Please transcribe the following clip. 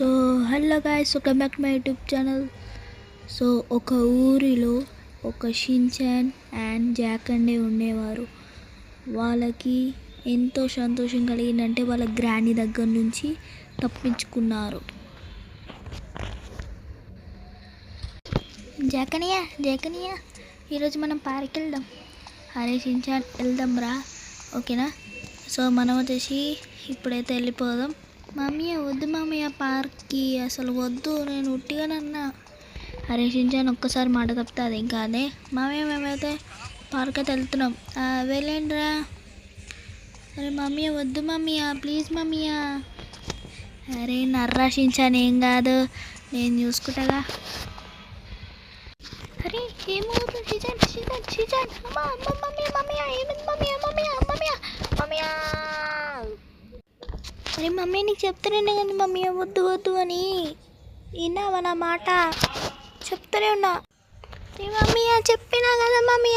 So hello guys, welcome back to my YouTube channel. So ఒక ఊరిలో ఒక Shin-chan and జాకండే ఉండేవారు. వాళ్ళకి ఎంతో సంతోషం కలిగిందంటే వాళ్ళ గ్రాండ్ దగ్గర నుంచి తప్పించుకున్నారు. జాకనియా ఈరోజు మనం పార్క్ వెళ్దాం. అరే షిన్చాన్ వెళ్దాం రా, ఓకేనా? సో మనం వచ్చేసి ఇప్పుడైతే వెళ్ళిపోదాం. మమ్మీ వద్దు మమ్మీ, ఆ పార్క్కి అసలు వద్దు, నేను ఉట్టిగానన్నా. అరే షిన్చాన్ ఒక్కసారి మాట తప్పితే అది ఇంకా అదే. మమ్మీ మేమైతే పార్క్ అయితే వెళ్తున్నాం, వెళ్ళండిరా. అరే మమ్మీ వద్దు మమ్మీ, ప్లీజ్ మమ్మీ. అరే నర్రా షిన్చాన్, ఏం కాదు, నేను చూసుకుంటాగా. అరే ఏమవుతుంది షిన్చాన్ మమ్మీ ఏమింది మమ్మీ. అరే మమ్మీ నీకు చెప్తానే కదా మమ్మీ వద్దు అని, విన్నావా నా మాట? చెప్తానే ఉన్నా. మమ్మీ చెప్పినా కదా మమ్మీ.